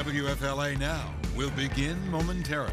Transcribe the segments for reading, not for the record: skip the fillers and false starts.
WFLA Now will begin momentarily.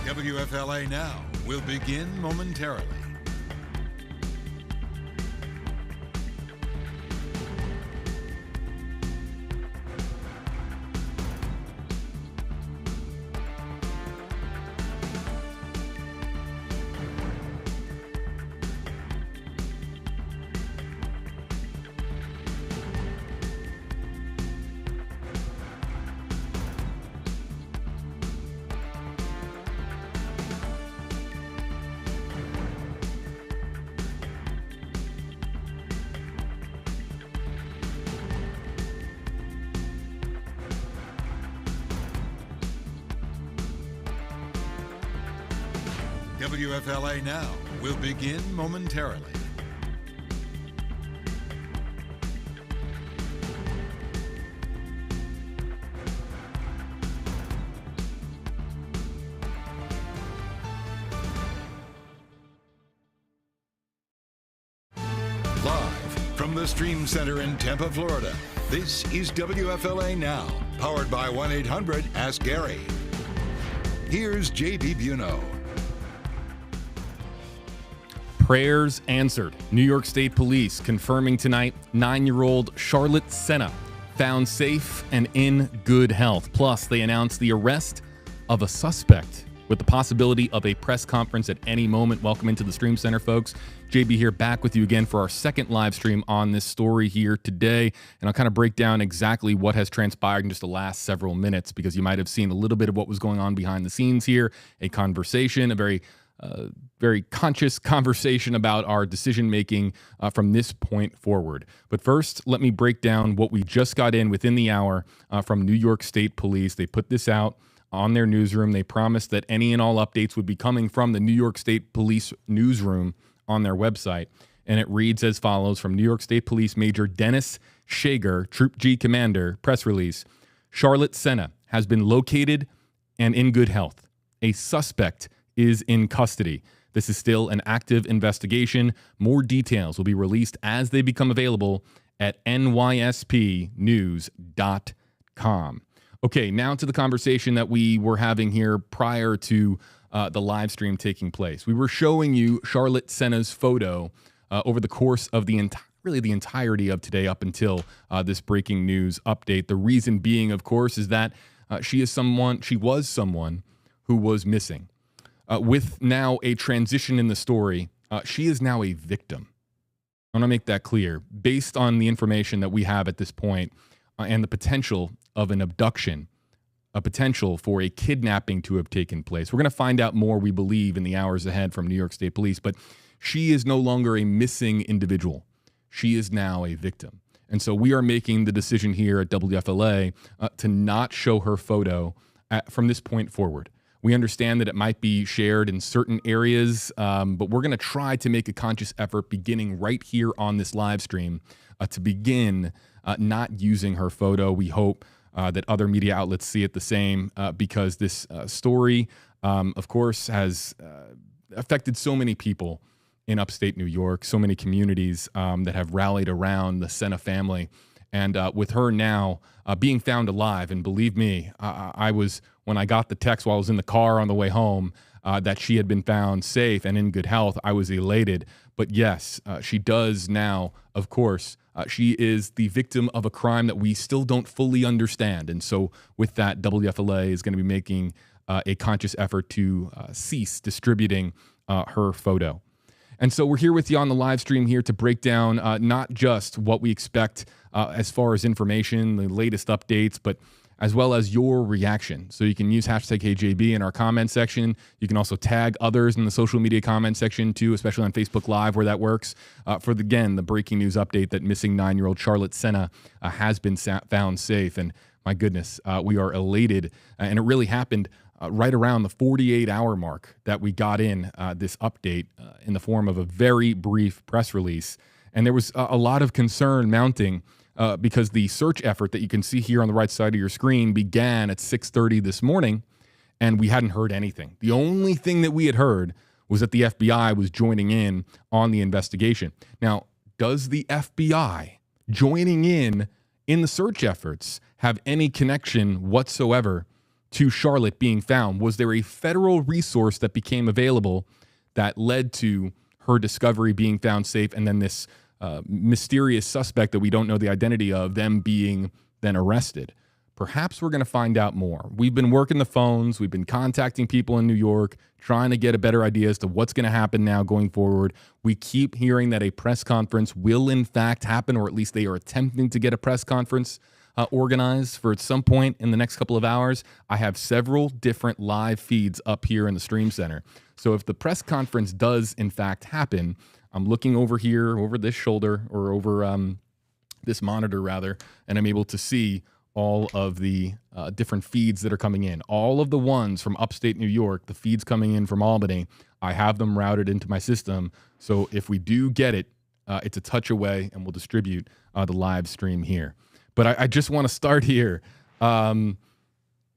WFLA Now will begin momentarily. WFLA Now will begin momentarily. Live from the Stream Center in Tampa, Florida, this is WFLA Now, powered by 1-800-ASK-GARY. Here's JB Buno. Prayers answered. New York State Police confirming tonight 9-year-old Charlotte Sena found safe and in good health. Plus, they announced the arrest of a suspect with the possibility of a press conference at any moment. Welcome into the Stream Center, folks. JB here, back with you again for our second live stream on this story here today. And I'll kind of break down exactly what has transpired in just the last several minutes, because you might have seen a little bit of what was going on behind the scenes here, a conversation, a very conscious conversation about our decision-making from this point forward. But first, let me break down what we just got in within the hour from New York State Police. They put this out on their newsroom. They promised that any and all updates would be coming from the New York State Police newsroom on their website. And it reads as follows from New York State Police Major Dennis Shager, Troop G Commander, press release. Charlotte Sena has been located and in good health. A suspect is in custody. This is still an active investigation. More details will be released as they become available at nyspnews.com. Okay, now to the conversation that we were having here prior to the live stream taking place. We were showing you Charlotte Sena's photo over the course of the entirety of today up until this breaking news update. The reason being, of course, is that she was someone who was missing. With now a transition in the story, she is now a victim. I want to make that clear. Based on the information that we have at this point and the potential of an abduction, a potential for a kidnapping to have taken place. We're going to find out more, we believe, in the hours ahead from New York State Police, but she is no longer a missing individual. She is now a victim. And so we are making the decision here at WFLA to not show her photo from this point forward. We understand that it might be shared in certain areas, but we're going to try to make a conscious effort beginning right here on this live stream to begin not using her photo. We hope that other media outlets see it the same because this story, of course, has affected so many people in upstate New York, so many communities that have rallied around the Sena family. And with her now being found alive, and believe me, I was, when I got the text while I was in the car on the way home, that she had been found safe and in good health, I was elated. But yes, she does now, of course, she is the victim of a crime that we still don't fully understand. And so with that, WFLA is going to be making a conscious effort to cease distributing her photo. And so we're here with you on the live stream here to break down not just what we expect as far as information, the latest updates, but as well as your reaction. So you can use hashtag HeyJB in our comment section. You can also tag others in the social media comment section too, especially on Facebook Live where that works. The breaking news update that missing 9-year-old Charlotte Sena has been found safe. And my goodness, we are elated. And it really happened right around the 48-hour mark that we got in this update in the form of a very brief press release. And there was a lot of concern mounting because the search effort that you can see here on the right side of your screen began at 6:30 this morning, and we hadn't heard anything. The only thing that we had heard was that the FBI was joining in on the investigation. Now, does the FBI joining in the search efforts have any connection whatsoever to Charlotte being found? Was there a federal resource that became available that led to her discovery being found safe, and then this mysterious suspect that we don't know the identity of, them being then arrested? Perhaps we're going to find out more. We've been working the phones. We've been contacting people in New York, trying to get a better idea as to what's going to happen now going forward. We keep hearing that a press conference will in fact happen, or at least they are attempting to get a press conference organized for at some point in the next couple of hours. I have several different live feeds up here in the Stream Center. So if the press conference does in fact happen, I'm looking over here, over this shoulder, or over this monitor rather, and I'm able to see all of the different feeds that are coming in. All of the ones from upstate New York, the feeds coming in from Albany, I have them routed into my system. So if we do get it, it's a touch away, and we'll distribute the live stream here. But I just want to start here.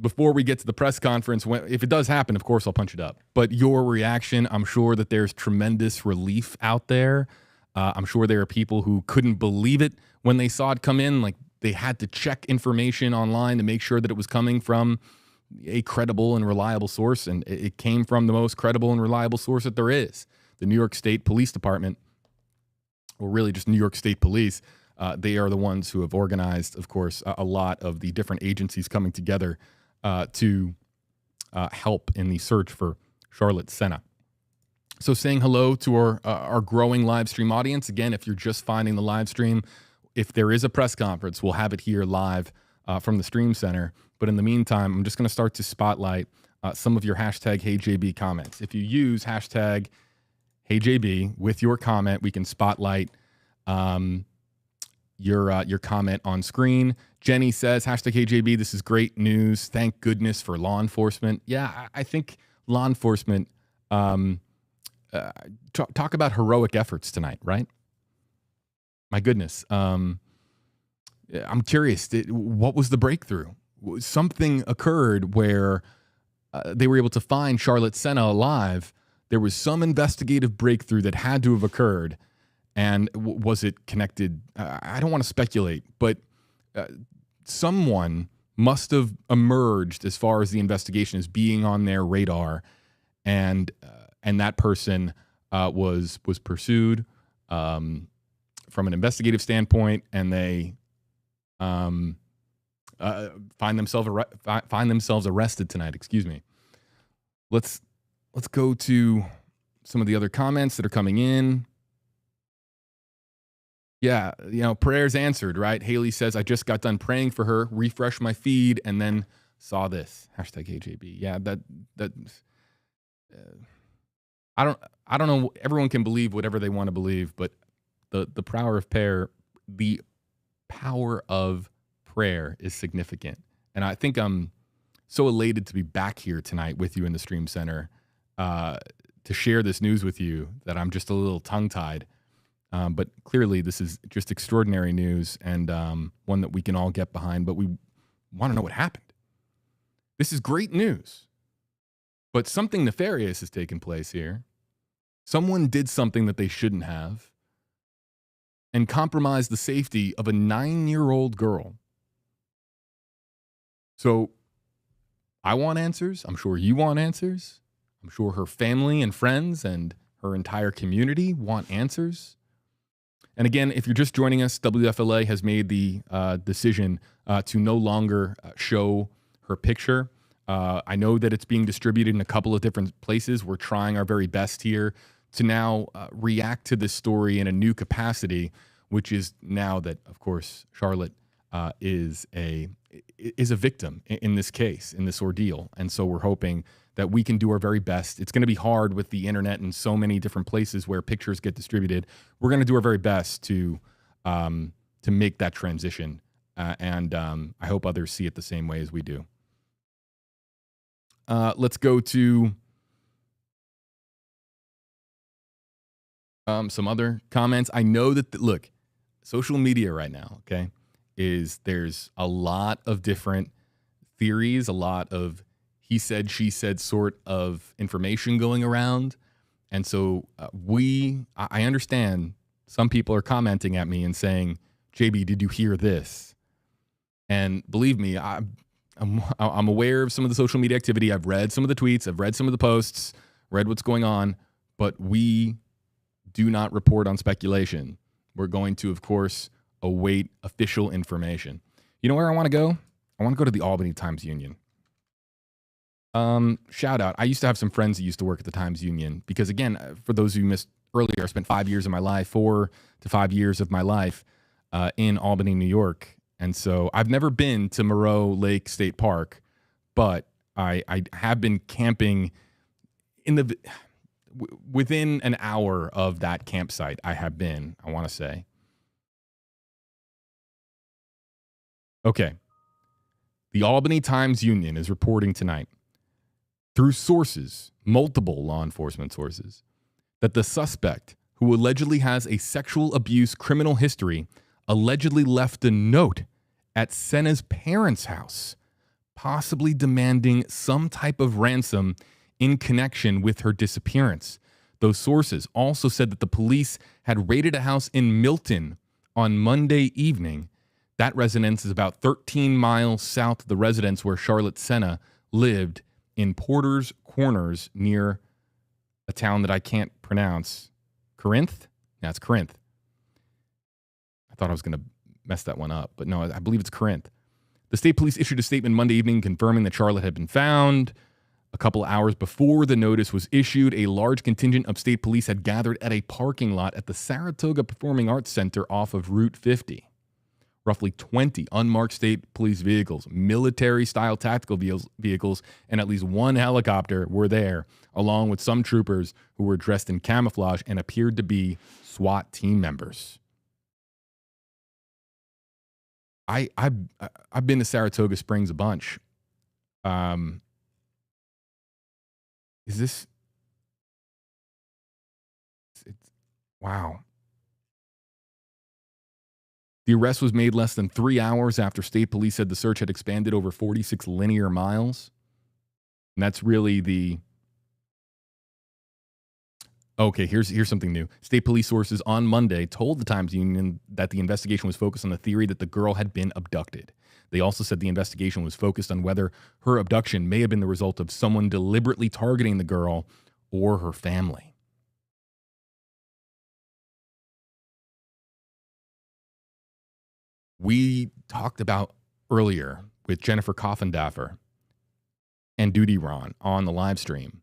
Before we get to the press conference, if it does happen, of course, I'll punch it up. But your reaction, I'm sure that there's tremendous relief out there. I'm sure there are people who couldn't believe it when they saw it come in. Like, they had to check information online to make sure that it was coming from a credible and reliable source, and it came from the most credible and reliable source that there is, the New York State Police Department, or really just New York State Police. They are the ones who have organized, of course, a lot of the different agencies coming together to help in the search for Charlotte Sena. So saying hello to our growing live stream audience. Again, if you're just finding the live stream, if there is a press conference, we'll have it here live from the Stream Center. But in the meantime, I'm just going to start to spotlight some of your hashtag HeyJB comments. If you use hashtag HeyJB with your comment, we can spotlight your comment on screen. Jenny says, hashtag HeyJB, this is great news. Thank goodness for law enforcement. Yeah, I think law enforcement, talk about heroic efforts tonight, right? My goodness. I'm curious, what was the breakthrough? Something occurred where they were able to find Charlotte Sena alive. There was some investigative breakthrough that had to have occurred. And was it connected? I don't want to speculate, but someone must have emerged as far as the investigation as being on their radar. And that person was pursued from an investigative standpoint, and they find themselves arrested tonight. Excuse me. Let's go to some of the other comments that are coming in. Yeah, prayers answered, right? Haley says, I just got done praying for her, refreshed my feed, and then saw this. Hashtag HAB. Yeah, I don't know. Everyone can believe whatever they want to believe, but the power of prayer is significant. And I think I'm so elated to be back here tonight with you in the Stream Center to share this news with you that I'm just a little tongue-tied. But clearly this is just extraordinary news, and one that we can all get behind, but we want to know what happened. This is great news, but something nefarious has taken place here. Someone did something that they shouldn't have and compromised the safety of a 9-year-old girl. So I want answers. I'm sure you want answers. I'm sure her family and friends and her entire community want answers. And again, if you're just joining us, WFLA has made the decision to no longer show her picture. I know that it's being distributed in a couple of different places. We're trying our very best here to now react to this story in a new capacity, which is now that, of course, Charlotte is a victim in this case, in this ordeal. And so we're hoping that we can do our very best. It's going to be hard with the internet and so many different places where pictures get distributed. We're going to do our very best to make that transition. And I hope others see it the same way as we do. Let's go to some other comments. I know that, look, social media right now, okay, there's a lot of different theories, a lot of he said, she said sort of information going around. And so I understand some people are commenting at me and saying, JB, did you hear this? And believe me, I'm aware of some of the social media activity. I've read some of the tweets. I've read some of the posts, read what's going on, but we do not report on speculation. We're going to, of course, await official information. You know where I want to go? I want to go to the Albany Times-Union. Shout out. I used to have some friends that used to work at the Times-Union because, again, for those who missed earlier, I spent 4 to 5 years of my life in Albany, New York. And so I've never been to Moreau Lake State Park, but I have been camping within an hour of that campsite. I have been, I want to say. Okay. The Albany Times-Union is reporting tonight, through sources, multiple law enforcement sources, that the suspect, who allegedly has a sexual abuse criminal history, allegedly left a note at Sena's parents' house, possibly demanding some type of ransom in connection with her disappearance. Those sources also said that the police had raided a house in Milton on Monday evening. That residence is about 13 miles south of the residence where Charlotte Sena lived in Porter's Corners near a town that I can't pronounce. Corinth? Yeah, it's Corinth. I thought I was going to mess that one up, but no, I believe it's Corinth. The state police issued a statement Monday evening confirming that Charlotte had been found. A couple hours before the notice was issued, a large contingent of state police had gathered at a parking lot at the Saratoga Performing Arts Center off of Route 50. Roughly 20 unmarked state police vehicles, military-style tactical vehicles, and at least one helicopter were there, along with some troopers who were dressed in camouflage and appeared to be SWAT team members. I've been to Saratoga Springs a bunch. Is this? Wow. The arrest was made less than 3 hours after state police said the search had expanded over 46 linear miles. And that's really the... Okay, here's something new. State police sources on Monday told the Times-Union that the investigation was focused on the theory that the girl had been abducted. They also said the investigation was focused on whether her abduction may have been the result of someone deliberately targeting the girl or her family. We talked about earlier with Jennifer Coffindaffer and Duty Ron on the live stream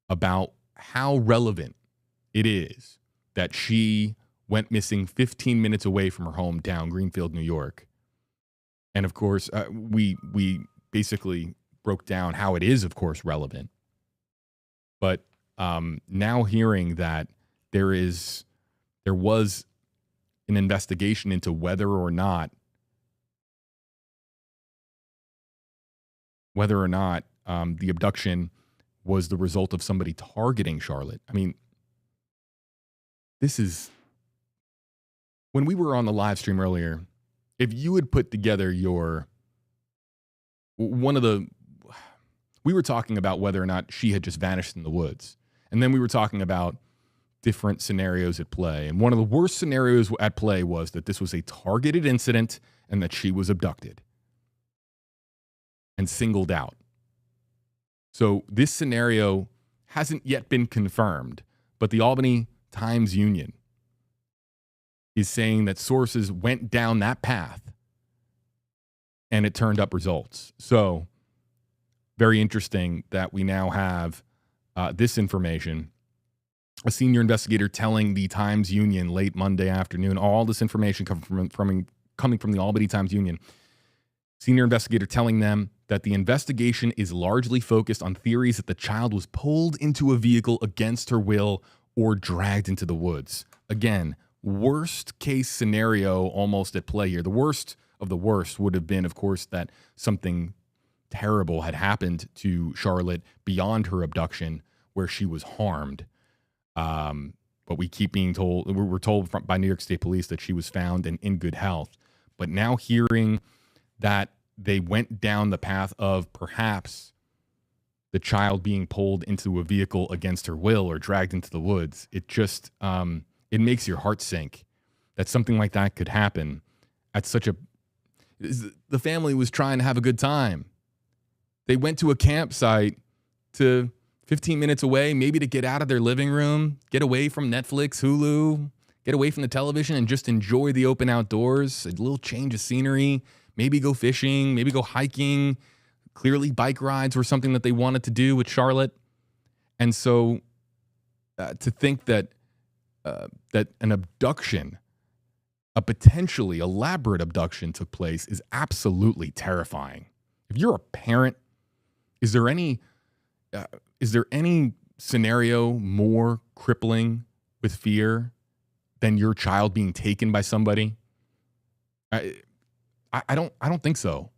about how relevant it is that she went missing 15 minutes away from her hometown, Greenfield, New York. And of course, we basically broke down how it is, of course, relevant. But now hearing that there was an investigation into whether or not the abduction was the result of somebody targeting Charlotte. I mean, this is... When we were on the live stream earlier, if you had put together we were talking about whether or not she had just vanished in the woods. And then we were talking about different scenarios at play. And one of the worst scenarios at play was that this was a targeted incident and that she was abducted and singled out. So this scenario hasn't yet been confirmed, but the Albany Times-Union is saying that sources went down that path and it turned up results. So very interesting that we now have this information. A senior investigator telling the Times-Union late Monday afternoon, all this information coming from the Albany Times-Union. Senior investigator telling them that the investigation is largely focused on theories that the child was pulled into a vehicle against her will or dragged into the woods. Again, worst case scenario almost at play here. The worst of the worst would have been, of course, that something terrible had happened to Charlotte beyond her abduction where she was harmed. But we keep being told, we're told by New York State Police that she was found and in good health. But now hearing that they went down the path of perhaps the child being pulled into a vehicle against her will or dragged into the woods, it just, it makes your heart sink that something like that could happen at such a... The family was trying to have a good time. They went to a campsite to 15 minutes away, maybe to get out of their living room, get away from Netflix, Hulu, get away from the television and just enjoy the open outdoors, a little change of scenery, maybe go fishing, maybe go hiking. Clearly bike rides were something that they wanted to do with Charlotte. And so to think that that an abduction, a potentially elaborate abduction took place is absolutely terrifying. If you're a parent, is there any scenario more crippling with fear than your child being taken by somebody? I don't think so.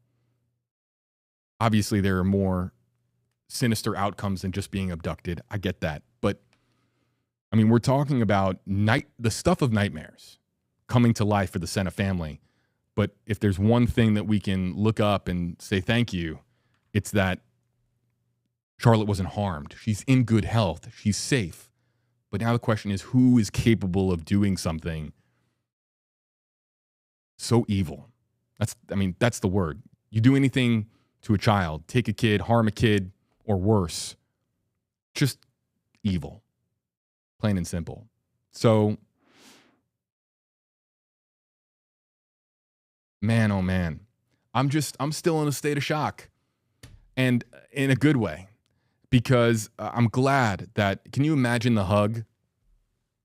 Obviously, there are more sinister outcomes than just being abducted. I get that. But, I mean, we're talking about the stuff of nightmares coming to life for the Sena family. But if there's one thing that we can look up and say thank you, it's that Charlotte wasn't harmed. She's in good health. She's safe. But now the question is, who is capable of doing something so evil? That's the word. You do anything to a child, take a kid, harm a kid, or worse, just evil, plain and simple. So, man, oh man, I'm still in a state of shock, and in a good way, because I'm glad that, can you imagine the hug?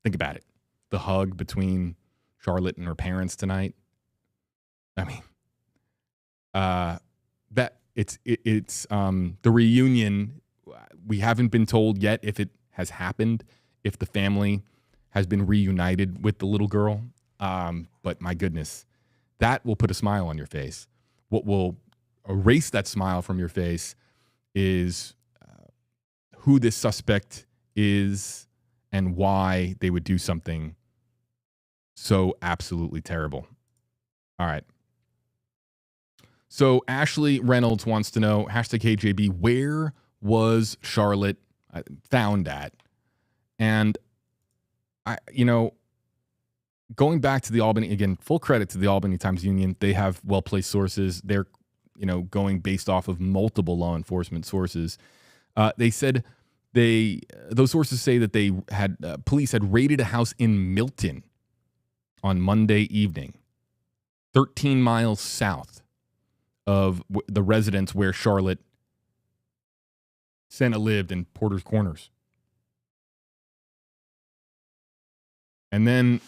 Think about it. The hug between Charlotte and her parents tonight. I mean, that it's the reunion. We haven't been told yet if it has happened, if the family has been reunited with the little girl. But my goodness, that will put a smile on your face. What will erase that smile from your face is who this suspect is and why they would do something so absolutely terrible. All right. So Ashley Reynolds wants to know, #KJB, where was Charlotte found at? And going back to the Albany, again, full credit to the Albany Times-Union. They have well-placed sources. They're, going based off of multiple law enforcement sources. They said those sources say that they had police had raided a house in Milton on Monday evening, 13 miles south of the residence where Charlotte Sena lived in Porter's Corners. And then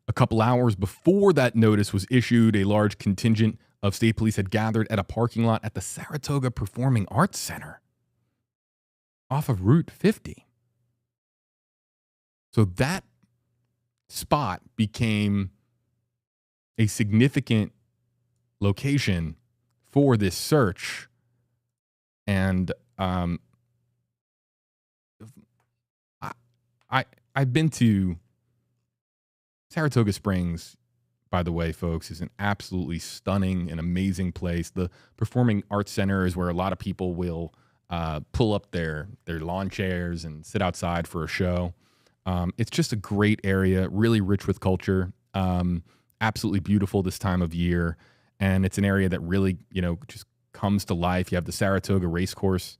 a couple hours before that notice was issued, a large contingent of state police had gathered at a parking lot at the Saratoga Performing Arts Center off of Route 50. So that spot became a significant location for this search. And I've been to Saratoga Springs, by the way, folks, is an absolutely stunning and amazing place. The Performing Arts Center is where a lot of people will pull up their lawn chairs and sit outside for a show. It's just a great area, really rich with culture, absolutely beautiful this time of year. And it's an area that really, just comes to life. You have the Saratoga Racecourse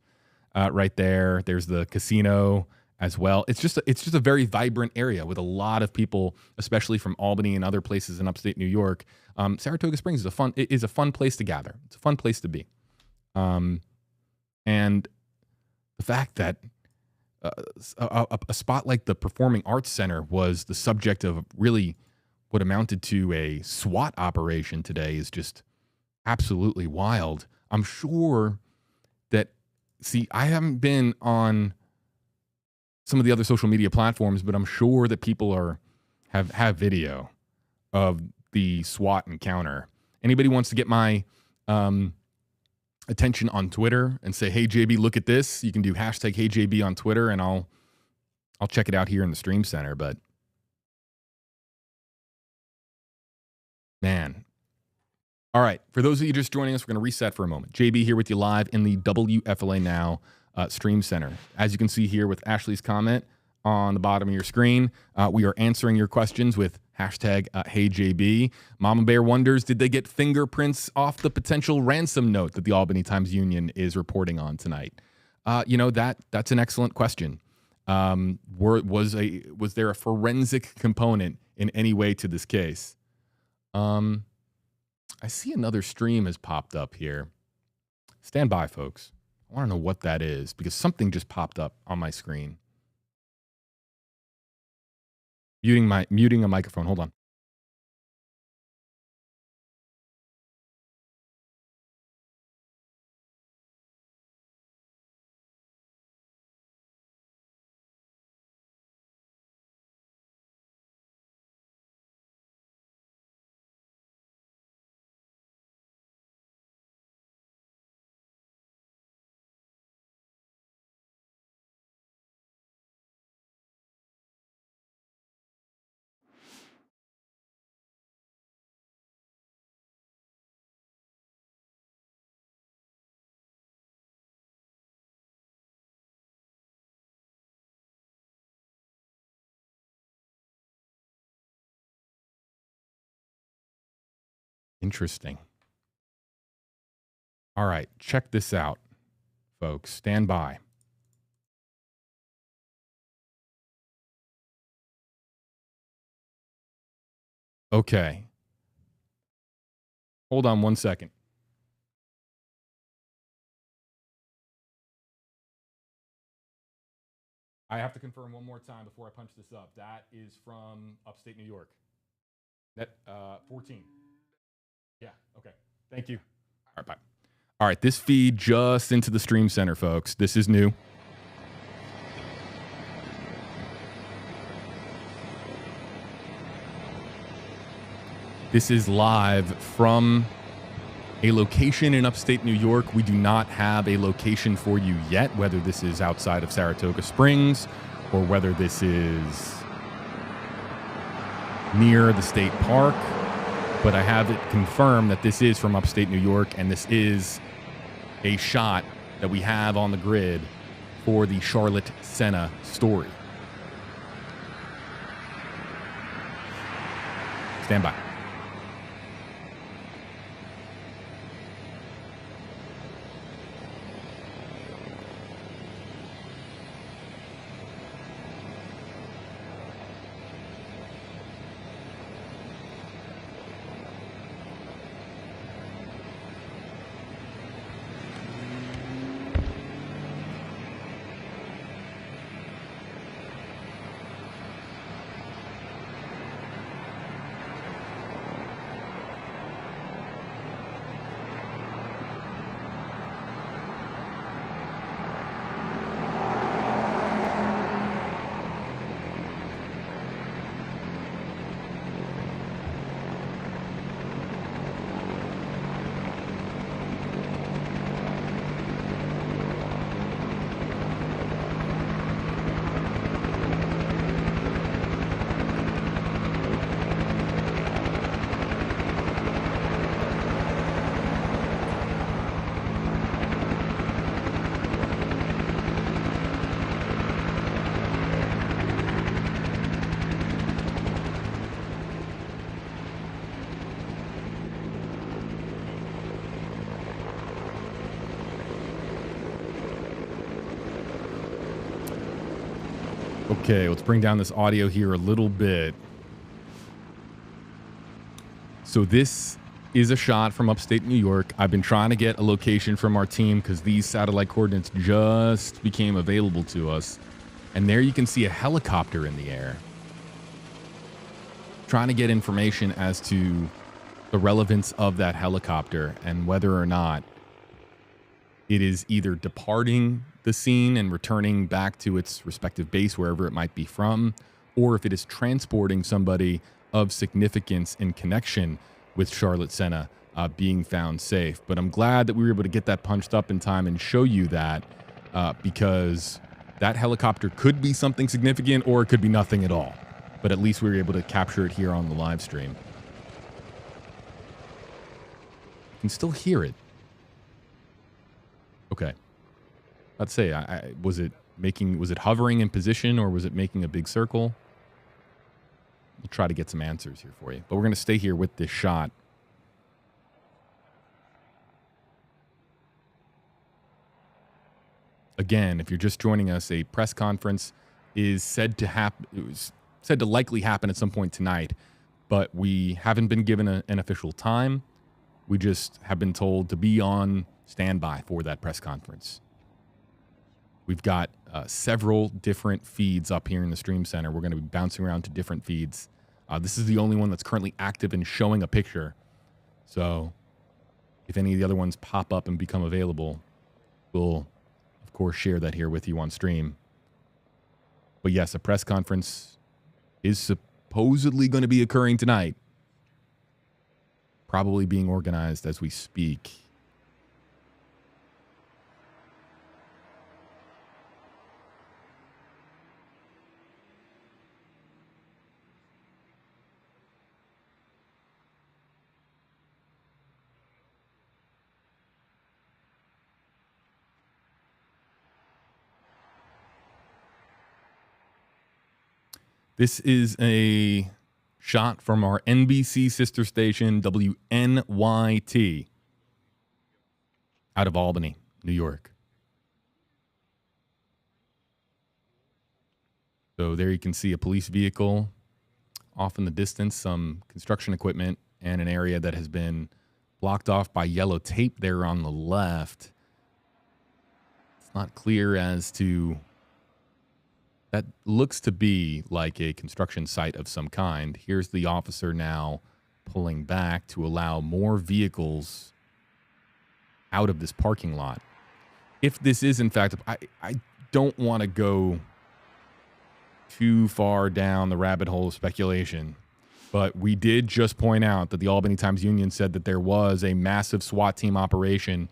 right there. There's the casino as well. It's just a very vibrant area with a lot of people, especially from Albany and other places in upstate New York. Saratoga Springs is a fun place to gather. It's a fun place to be. And the fact that a spot like the Performing Arts Center was the subject of really what amounted to a SWAT operation today is just absolutely wild. I'm sure that, I haven't been on some of the other social media platforms, but I'm sure that people have video of the SWAT encounter. Anybody wants to get my attention on Twitter and say, "Hey JB, look at this," you can do #HeyJB on Twitter, and I'll check it out here in the Stream Center. But man. All right. For those of you just joining us, we're going to reset for a moment. JB here with you live in the WFLA Now Stream Center. As you can see here with Ashley's comment on the bottom of your screen, we are answering your questions with #HeyJB. Mama Bear wonders, did they get fingerprints off the potential ransom note that the Albany Times-Union is reporting on tonight? That's an excellent question. Was there a forensic component in any way to this case? I see another stream has popped up here. Stand by, folks. I want to know what that is because something just popped up on my screen. Muting a microphone. Hold on. Interesting. All right, check this out, folks. Stand by. Okay. Hold on one second. I have to confirm one more time before I punch this up. That is from upstate New York. That 14. Yeah, okay. Thank you. All right, bye. All right, this feed just into the stream center, folks. This is new. This is live from a location in upstate New York. We do not have a location for you yet, whether this is outside of Saratoga Springs or whether this is near the state park. But I have it confirmed that this is from upstate New York, and this is a shot that we have on the grid for the Charlotte Sena story. Stand by. Okay, let's bring down this audio here a little bit. So this is a shot from upstate New York. I've been trying to get a location from our team because these satellite coordinates just became available to us. And there you can see a helicopter in the air. Trying to get information as to the relevance of that helicopter and whether or not it is either departing the scene and returning back to its respective base, wherever it might be from, or if it is transporting somebody of significance in connection with Charlotte Sena being found safe. But I'm glad that we were able to get that punched up in time and show you that because that helicopter could be something significant or it could be nothing at all. But at least we were able to capture it here on the live stream. You can still hear it. Okay. Let's say, was it hovering in position or was it making a big circle? We'll try to get some answers here for you. But we're going to stay here with this shot. Again, if you're just joining us, a press conference is said to likely happen at some point tonight, but we haven't been given an official time. We just have been told to be on standby for that press conference. We've got several different feeds up here in the stream center. We're going to be bouncing around to different feeds. This is the only one that's currently active and showing a picture. So if any of the other ones pop up and become available, we'll, of course, share that here with you on stream. But yes, a press conference is supposedly going to be occurring tonight. Probably being organized as we speak. This is a shot from our NBC sister station, WNYT, out of Albany, New York. So there you can see a police vehicle off in the distance, some construction equipment, and an area that has been blocked off by yellow tape there on the left. It's not clear as to... That looks to be like a construction site of some kind. Here's the officer now pulling back to allow more vehicles out of this parking lot. If this is, in fact, I don't want to go too far down the rabbit hole of speculation, but we did just point out that the Albany Times-Union said that there was a massive SWAT team operation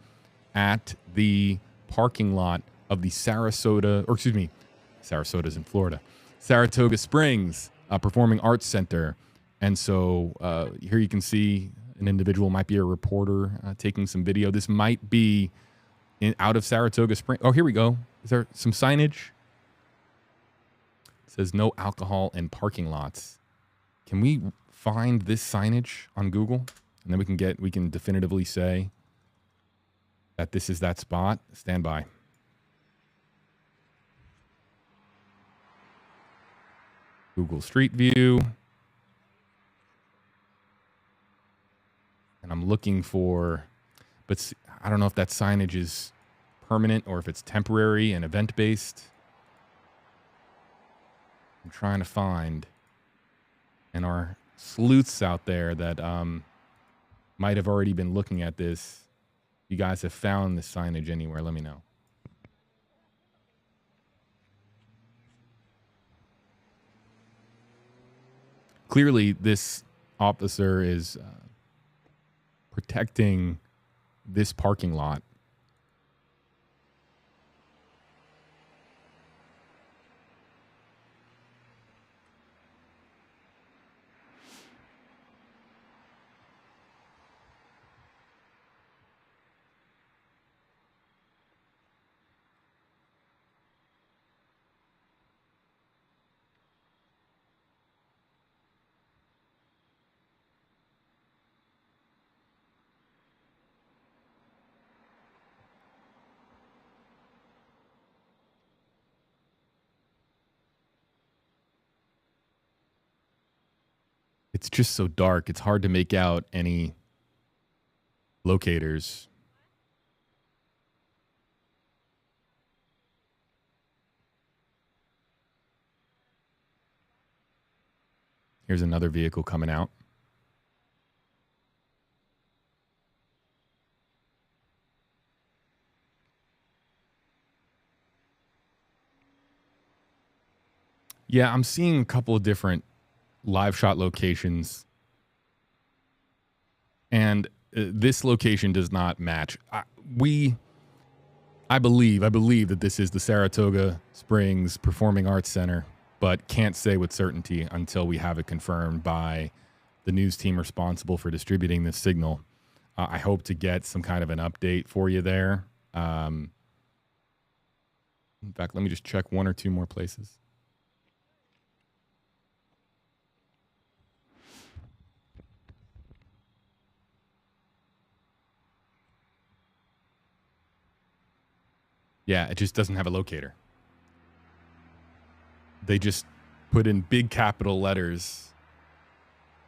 at the parking lot of the Sarasota's in Florida, Saratoga Springs Performing Arts Center. And so here you can see an individual, might be a reporter, taking some video. This might be out of Saratoga Springs. Oh, here we go. Is there some signage? It says no alcohol in parking lots. Can we find this signage on Google? And then we can definitively say that this is that spot. Stand by. Google Street View. And I'm looking for, but I don't know if that signage is permanent or if it's temporary and event-based. I'm trying to find, and our sleuths out there that might have already been looking at this, you guys have found this signage anywhere, let me know. Clearly, this officer is protecting this parking lot. It's just so dark. It's hard to make out any locators. Here's another vehicle coming out. Yeah, I'm seeing a couple of different live shot locations, and this location does not match. I believe that this is the Saratoga Springs Performing Arts Center, but can't say with certainty until we have it confirmed by the news team responsible for distributing this signal. I hope to get some kind of an update for you there. In fact, let me just check one or two more places. Yeah, it just doesn't have a locator. They just put in big capital letters,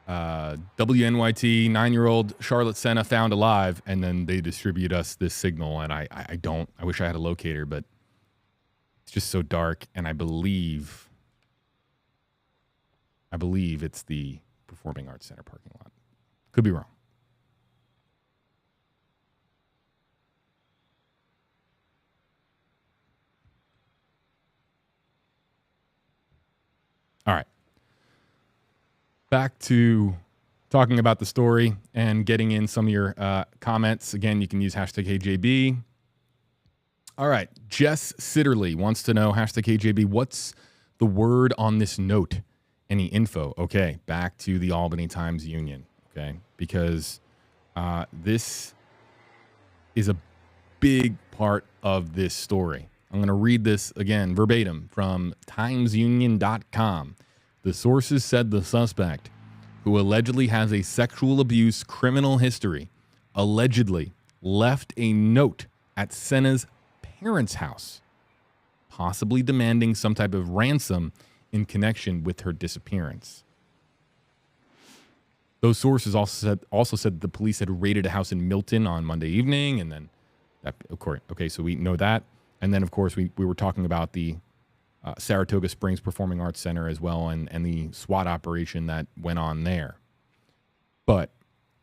WNYT, 9-year-old Charlotte Sena found alive, and then they distribute us this signal, and I wish I had a locator, but it's just so dark, and I believe it's the Performing Arts Center parking lot. Could be wrong. All right. Back to talking about the story and getting in some of your comments. Again, you can use hashtag KJB. All right. Jess Sitterly wants to know, hashtag KJB, what's the word on this note? Any info? Okay. Back to the Albany Times-Union. Okay. Because this is a big part of this story. I'm going to read this again verbatim from timesunion.com. The sources said the suspect who allegedly has a sexual abuse criminal history, allegedly left a note at Sena's parents' house, possibly demanding some type of ransom in connection with her disappearance. Those sources also said the police had raided a house in Milton on Monday evening, and then, that, of course, okay, so we know that. And then, of course, we were talking about the Saratoga Springs Performing Arts Center as well, and the SWAT operation that went on there. But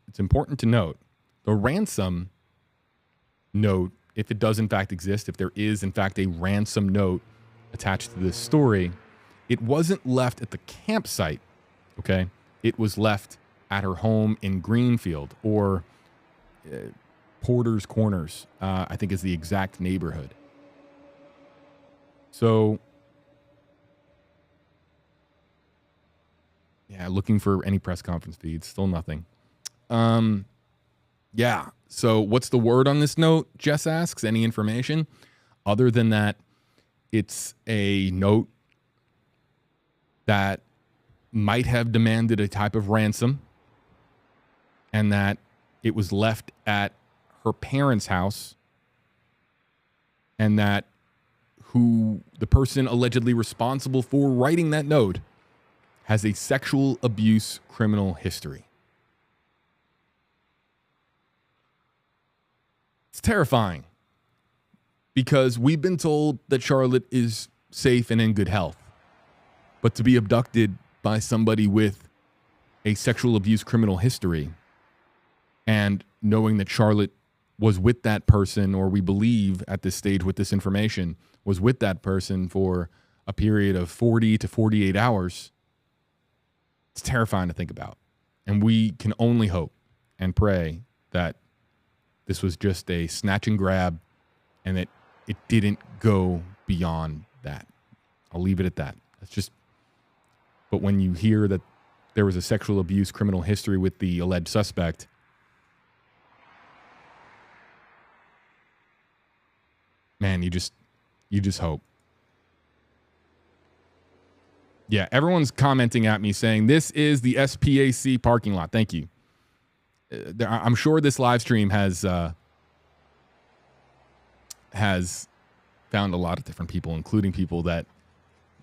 it's important to note, the ransom note, if it does in fact exist, if there is in fact a ransom note attached to this story, it wasn't left at the campsite, okay? It was left at her home in Greenfield, or Porter's Corners, I think is the exact neighborhood. So, yeah, looking for any press conference feeds, still nothing. Yeah, so what's the word on this note? Jess asks, any information? Other than that, it's a note that might have demanded a type of ransom, and that it was left at her parents' house, and that the person allegedly responsible for writing that note has a sexual abuse criminal history. It's terrifying because we've been told that Charlotte is safe and in good health, but to be abducted by somebody with a sexual abuse criminal history, and knowing that Charlotte was with that person, or we believe at this stage with this information, was with that person for a period of 40 to 48 hours, it's terrifying to think about. And we can only hope and pray that this was just a snatch and grab and that it didn't go beyond that. I'll leave it at that. But when you hear that there was a sexual abuse criminal history with the alleged suspect, man, you just hope. Yeah, everyone's commenting at me saying, this is the SPAC parking lot. Thank you. I'm sure this live stream has found a lot of different people, including people that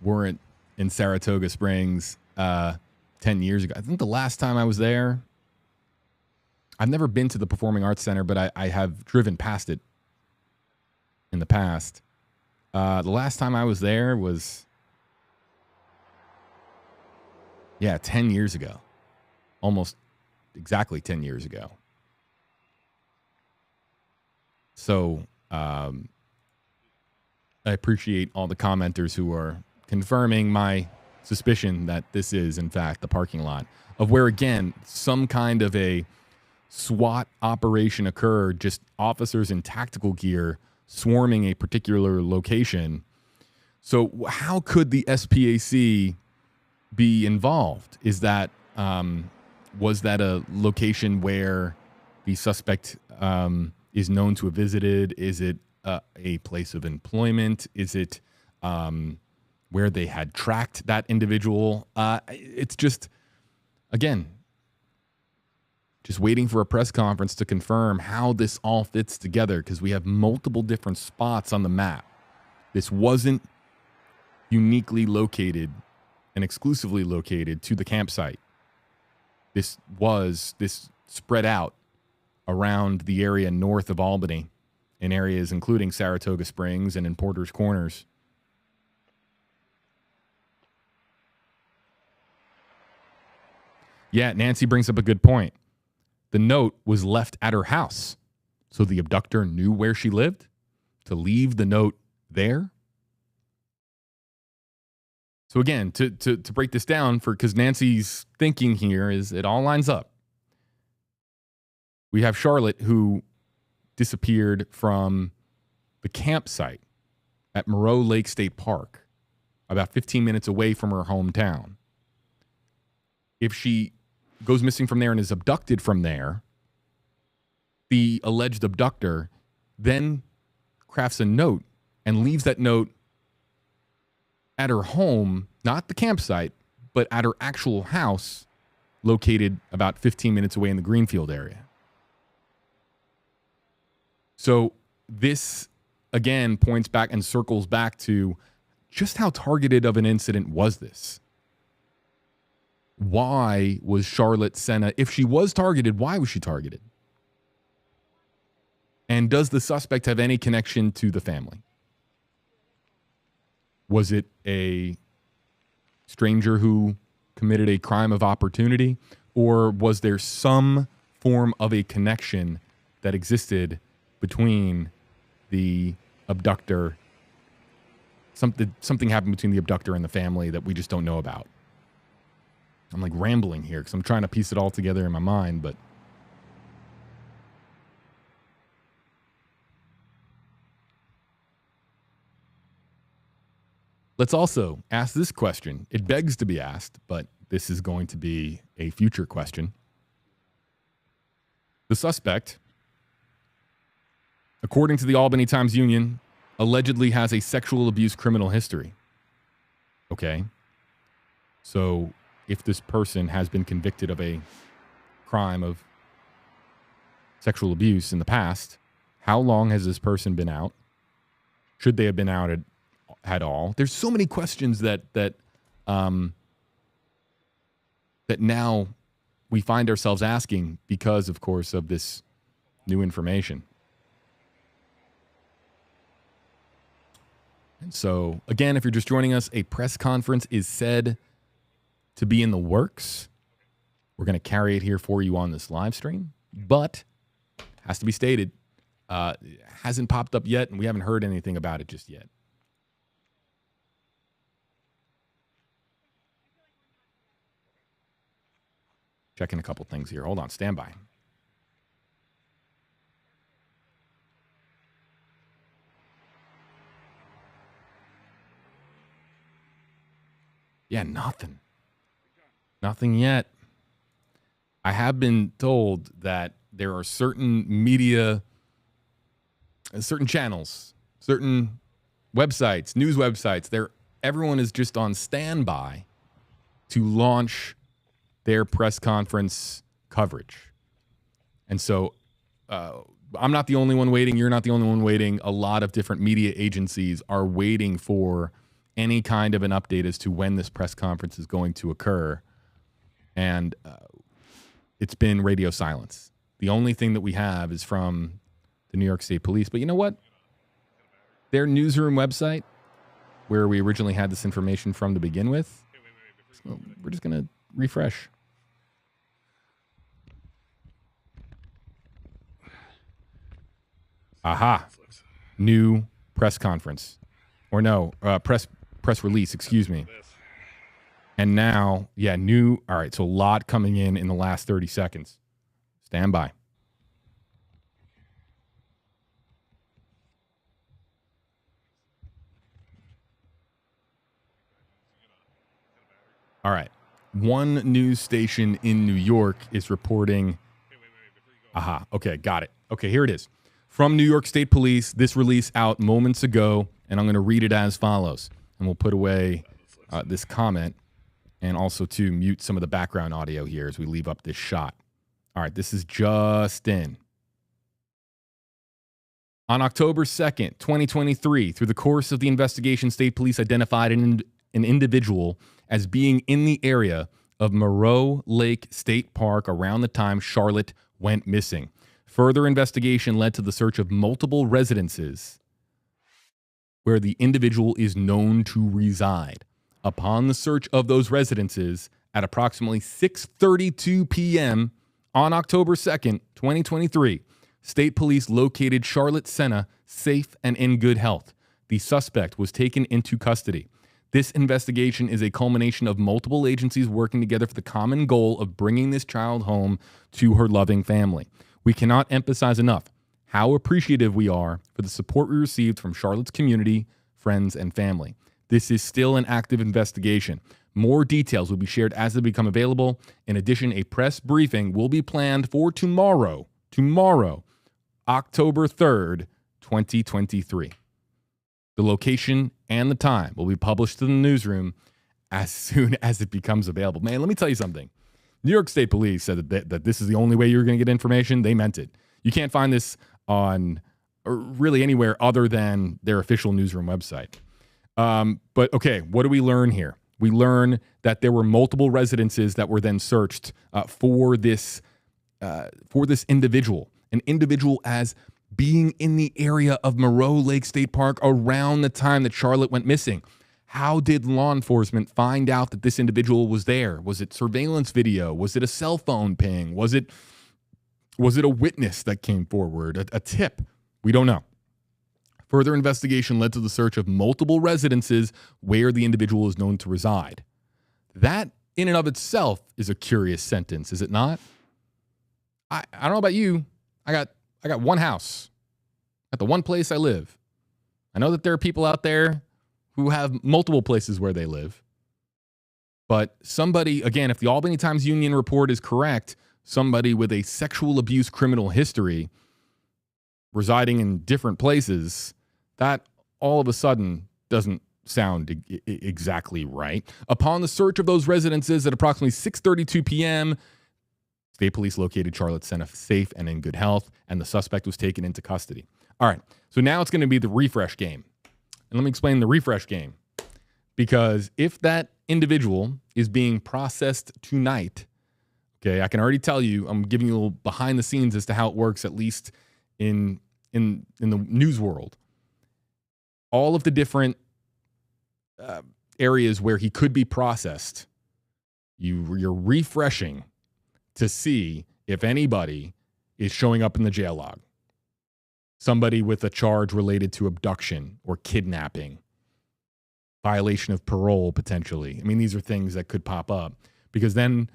weren't in Saratoga Springs 10 years ago. I think the last time I was there, I've never been to the Performing Arts Center, but I have driven past it in the past. The last time I was there was, 10 years ago. Almost exactly 10 years ago. So I appreciate all the commenters who are confirming my suspicion that this is, in fact, the parking lot of where, again, some kind of a SWAT operation occurred, just officers in tactical gear swarming a particular location. So how could the SPAC be involved? Is that was that a location where the suspect is known to have visited? Is it a place of employment? Is it where they had tracked that individual? It's just, again, just waiting for a press conference to confirm how this all fits together, because we have multiple different spots on the map. This wasn't uniquely located and exclusively located to the campsite. This spread out around the area north of Albany, in areas including Saratoga Springs and in Porter's Corners. Yeah, Nancy brings up a good point. The note was left at her house, so the abductor knew where she lived to leave the note there. So again, to break this down, because Nancy's thinking here is it all lines up. We have Charlotte, who disappeared from the campsite at Moreau Lake State Park, about 15 minutes away from her hometown. If she goes missing from there and is abducted from there, the alleged abductor then crafts a note and leaves that note at her home, not the campsite, but at her actual house, located about 15 minutes away in the Greenfield area. So this, again, points back and circles back to just how targeted of an incident was this? Why was Charlotte Sena, if she was targeted, why was she targeted? And does the suspect have any connection to the family? Was it a stranger who committed a crime of opportunity, or was there some form of a connection that existed between the abductor? Something happened between the abductor and the family that we just don't know about. I'm like rambling here because I'm trying to piece it all together in my mind, but let's also ask this question. It begs to be asked, but this is going to be a future question. The suspect, according to the Albany Times-Union, allegedly has a sexual abuse criminal history. Okay. So if this person has been convicted of a crime of sexual abuse in the past, how long has this person been out? Should they have been out at all? There's so many questions that now we find ourselves asking because, of course, of this new information. And so, again, if you're just joining us, a press conference is said to be in the works. We're going to carry it here for you on this live stream, but has to be stated, it hasn't popped up yet, and we haven't heard anything about it just yet. Checking a couple things here. Hold on, stand by. Yeah, nothing. Nothing yet. I have been told that there are certain media, certain channels, certain websites, news websites, everyone is just on standby to launch their press conference coverage. And so I'm not the only one waiting. You're not the only one waiting. A lot of different media agencies are waiting for any kind of an update as to when this press conference is going to occur. And it's been radio silence. The only thing that we have is from the New York State Police. But you know what? Their newsroom website, where we originally had this information from to begin with, so we're just going to refresh. Aha. New press conference. Or no, press release, excuse me. And now, yeah, new. All right, so a lot coming in the last 30 seconds. Stand by. All right. One news station in New York is reporting. Aha. Okay, got it. Okay, here it is. From New York State Police, this release out moments ago, and I'm going to read it as follows. And we'll put away this comment and also to mute some of the background audio here as we leave up this shot. All right, this is just in. On October 2nd, 2023, through the course of the investigation, state police identified an individual as being in the area of Moreau Lake State Park around the time Charlotte went missing. Further investigation led to the search of multiple residences where the individual is known to reside. Upon the search of those residences at approximately 6:32 p.m. on October 2nd, 2023, state police located Charlotte Sena safe and in good health. The suspect was taken into custody. This investigation is a culmination of multiple agencies working together for the common goal of bringing this child home to her loving family. We cannot emphasize enough how appreciative we are for the support we received from Charlotte's community, friends, and family. This is still an active investigation. More details will be shared as they become available. In addition, a press briefing will be planned for tomorrow, October 3rd, 2023. The location and the time will be published to the newsroom as soon as it becomes available. Man, let me tell you something. New York State Police said that this is the only way you're going to get information. They meant it. You can't find this on really anywhere other than their official newsroom website. But okay, what do we learn here? We learn that there were multiple residences that were then searched for this individual, an individual as being in the area of Moreau Lake State Park around the time that Charlotte went missing. How did law enforcement find out that this individual was there? Was it surveillance video? Was it a cell phone ping? Was it a witness that came forward? A tip? We don't know. Further investigation led to the search of multiple residences where the individual is known to reside. That, in and of itself, is a curious sentence, is it not? I don't know about you. I got one house at the one place I live. I know that there are people out there who have multiple places where they live. But somebody, again, if the Albany Times-Union report is correct, somebody with a sexual abuse criminal history residing in different places, that all of a sudden doesn't sound exactly right. Upon the search of those residences at approximately 6:32 p.m., State Police located Charlotte Sena safe and in good health, and the suspect was taken into custody. All right, so now it's going to be the refresh game. And let me explain the refresh game. Because if that individual is being processed tonight, okay, I can already tell you, I'm giving you a little behind the scenes as to how it works, at least in the news world. All of the different areas where he could be processed, you're refreshing to see if anybody is showing up in the jail log. Somebody with a charge related to abduction or kidnapping, violation of parole potentially. I mean, these are things that could pop up because then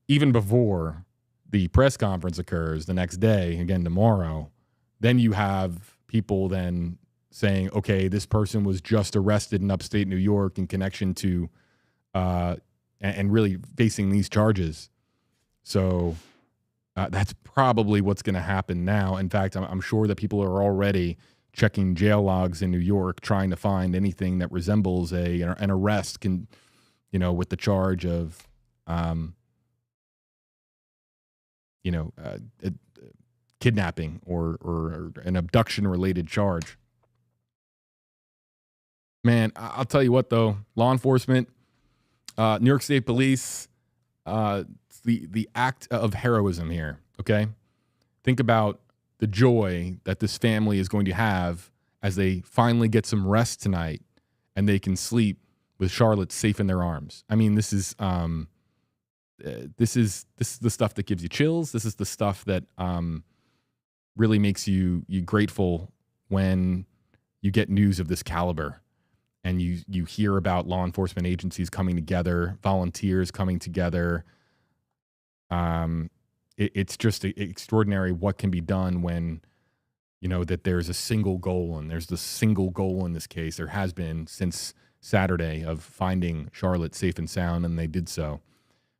even before the press conference occurs the next day, again tomorrow, then you have people then saying, okay, this person was just arrested in upstate New York in connection to and really facing these charges. So that's probably what's going to happen now. In fact, I'm sure that people are already checking jail logs in New York, trying to find anything that resembles an arrest, with the charge of, kidnapping or an abduction-related charge. Man, I'll tell you what, though, law enforcement, New York State Police, the act of heroism here, okay? Think about the joy that this family is going to have as they finally get some rest tonight and they can sleep with Charlotte safe in their arms. I mean, this is the stuff that gives you chills. This is the stuff that really makes you grateful when you get news of this caliber and you hear about law enforcement agencies coming together, volunteers coming together. It's just extraordinary what can be done when, that there's a single goal, and there's the single goal in this case. There has been since Saturday of finding Charlotte safe and sound, and they did so.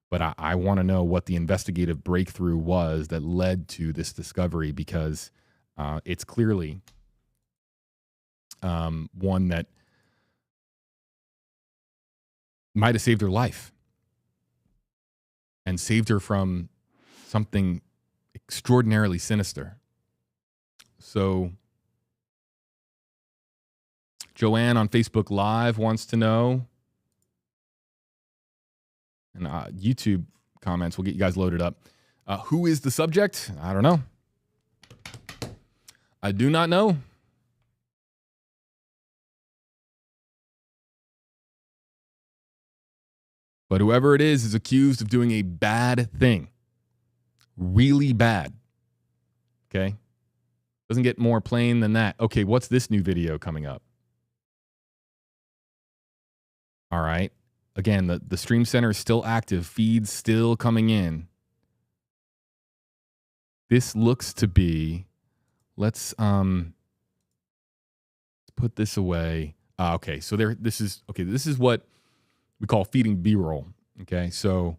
But I want to know what the investigative breakthrough was that led to this discovery, because it's clearly one that might have saved her life and saved her from something extraordinarily sinister. So Joanne on Facebook Live wants to know, and YouTube comments, we'll get you guys loaded up. Who is the subject? I don't know. I do not know. But whoever it is accused of doing a bad thing. Really bad. Okay? Doesn't get more plain than that. Okay, what's this new video coming up? All right. Again, the stream center is still active. Feeds still coming in. This looks to be, let's put this away. Okay, so this is what we call feeding B-roll. Okay, so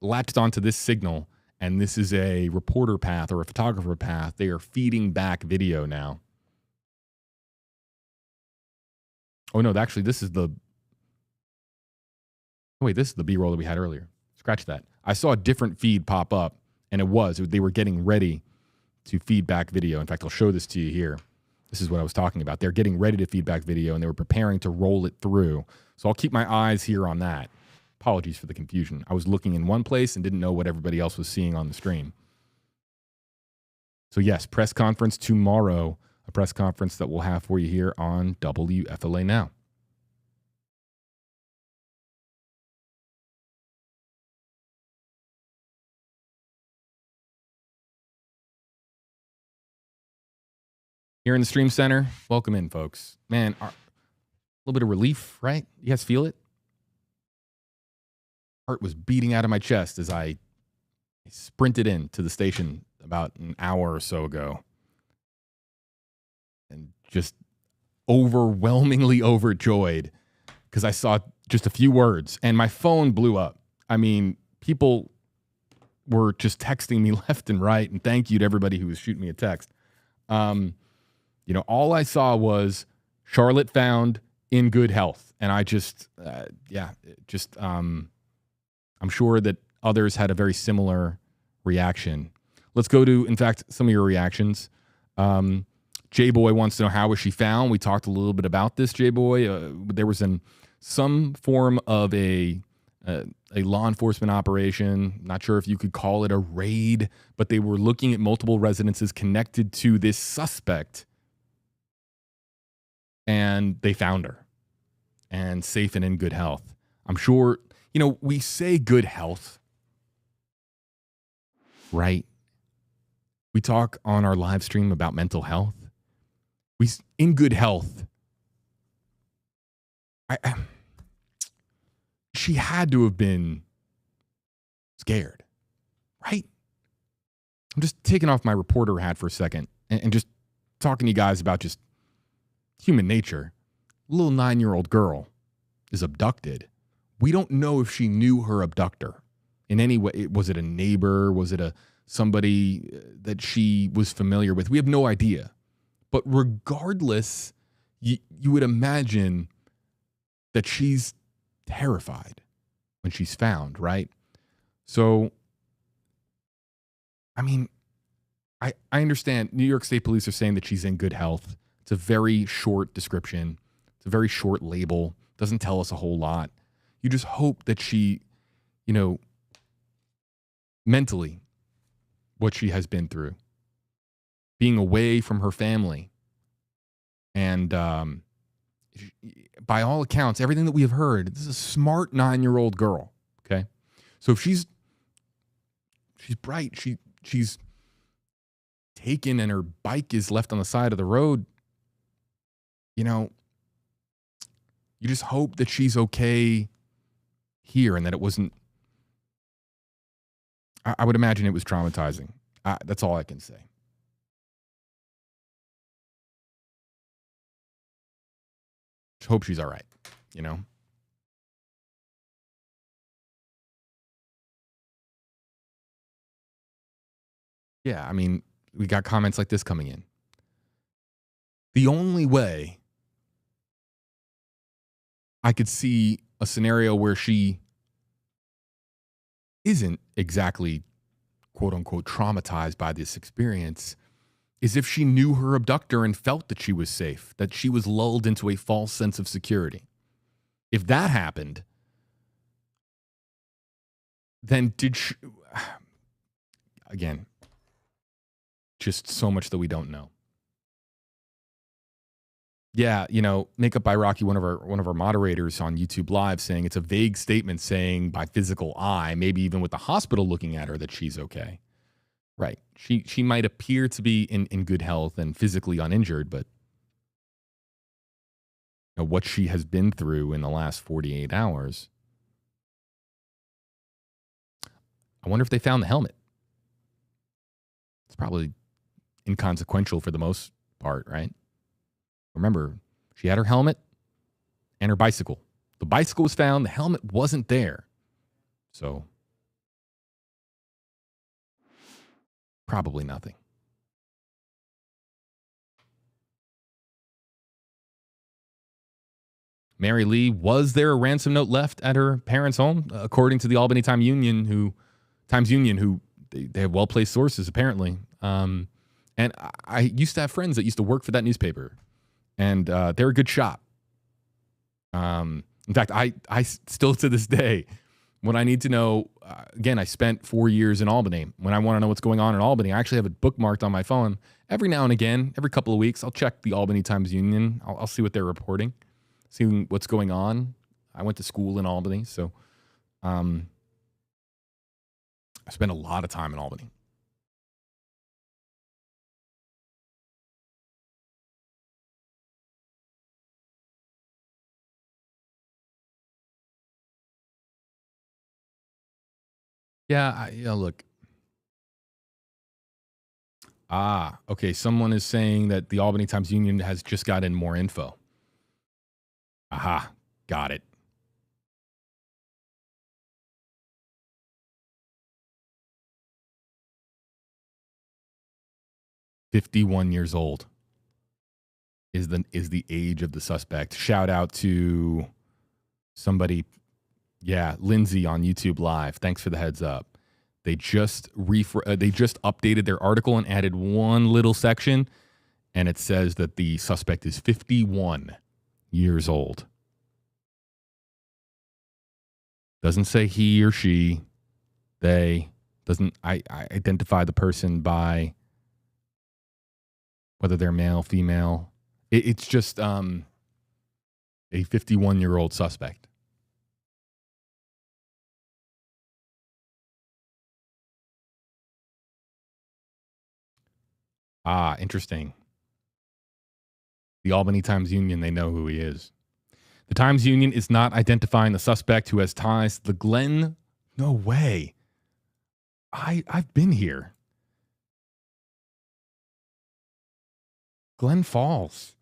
latched onto this signal, and this is a reporter path or a photographer path. They are feeding back video now. Oh no, actually this is the B-roll that we had earlier. scratch that. I saw a different feed pop up, and they were getting ready to feed back video. In fact, I'll show this to you here. This is what I was talking about. They're getting ready to feed back video, and they were preparing to roll it through. So I'll keep my eyes here on that. Apologies for the confusion. I was looking in one place and didn't know what everybody else was seeing on the stream. So yes, press conference tomorrow, a press conference that we'll have for you here on WFLA Now. Here in the Stream Center, welcome in, folks. Man, a little bit of relief, right? You guys feel it? Heart was beating out of my chest as I sprinted in to the station about an hour or so ago. And just overwhelmingly overjoyed because I saw just a few words and my phone blew up. I mean, people were just texting me left and right, and thank you to everybody who was shooting me a text. All I saw was Charlotte found in good health. And I I'm sure that others had a very similar reaction. Let's go to, in fact, some of your reactions. J-Boy wants to know, how was she found? We talked a little bit about this, J-Boy. There was some form of a law enforcement operation. Not sure if you could call it a raid, but they were looking at multiple residences connected to this suspect. And they found her, and safe and in good health. I'm sure, we say good health, right? We talk on our live stream about mental health. In good health. She had to have been scared, right? I'm just taking off my reporter hat for a second and just talking to you guys about just human nature. A little 9-year-old girl is abducted. We don't know if she knew her abductor in any way. Was it a neighbor? Was it somebody that she was familiar with? We have no idea. But regardless, you would imagine that she's terrified when she's found, right? So, I mean, I understand New York State Police are saying that she's in good health. It's a very short description. It's a very short label. Doesn't tell us a whole lot. You just hope that she, mentally, what she has been through, being away from her family. And by all accounts, everything that we have heard, this is a smart 9-year-old girl. Okay. So if she's bright, she's taken and her bike is left on the side of the road, you just hope that she's okay here and that it wasn't. I would imagine it was traumatizing. That's all I can say. Just hope she's all right, Yeah, I mean, we got comments like this coming in. The only way I could see a scenario where she isn't exactly, quote unquote, traumatized by this experience is if she knew her abductor and felt that she was safe, that she was lulled into a false sense of security. If that happened, then did she, again, just so much that we don't know. Yeah, Makeup by Rocky, one of our moderators on YouTube Live, saying it's a vague statement saying by physical eye, maybe even with the hospital looking at her, that she's okay. Right. She might appear to be in good health and physically uninjured, but what she has been through in the last 48 hours. I wonder if they found the helmet. It's probably inconsequential for the most part, right? Remember, she had her helmet and her bicycle. The bicycle was found. The helmet wasn't there. So, probably nothing. Mary Lee, was there a ransom note left at her parents' home? According to the Albany Times Union, who they have well-placed sources apparently. And I used to have friends that used to work for that newspaper, and they're a good shop. In fact, I still to this day, when I need to know, again, I spent 4 years in Albany. When I want to know what's going on in Albany, I actually have it bookmarked on my phone. Every now and again, every couple of weeks, I'll check the Albany Times Union. I'll see what they're reporting, see what's going on. I went to school in Albany, so I spent a lot of time in Albany. Yeah, look. Okay. Someone is saying that the Albany Times Union has just gotten more info. Aha, got it. "51 years old is the age of the suspect." Shout out to somebody, Lindsay on YouTube Live. Thanks for the heads up. They just updated their article and added one little section, and it says that the suspect is 51 years old. Doesn't say he or she, they. Doesn't I identify the person by whether they're male, female. It's just a 51-year-old suspect. Interesting. The Albany Times Union, they know who he is. The Times Union is not identifying the suspect who has ties to the Glen. No way. I've been here. Glen Falls.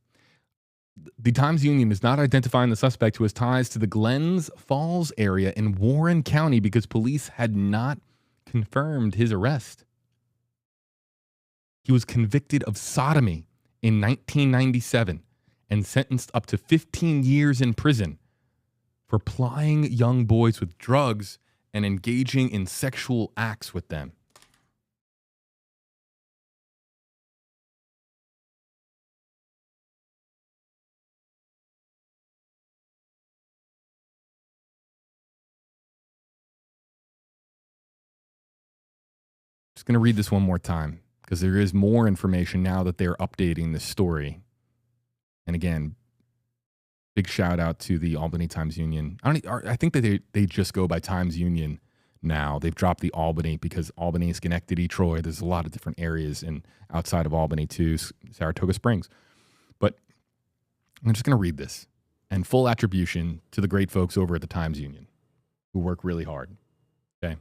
The Times Union is not identifying the suspect who has ties to the Glens Falls area in Warren County because police had not confirmed his arrest. He was convicted of sodomy in 1997 and sentenced up to 15 years in prison for plying young boys with drugs and engaging in sexual acts with them. Just going to read this one more time because there is more information now that they're updating this story. And again, big shout out to the Albany Times Union. I think that they just go by Times Union now. They've dropped the Albany because Albany, Schenectady, Troy. There's a lot of different areas outside of Albany too, Saratoga Springs. But I'm just going to read this, and full attribution to the great folks over at the Times Union who work really hard. Okay.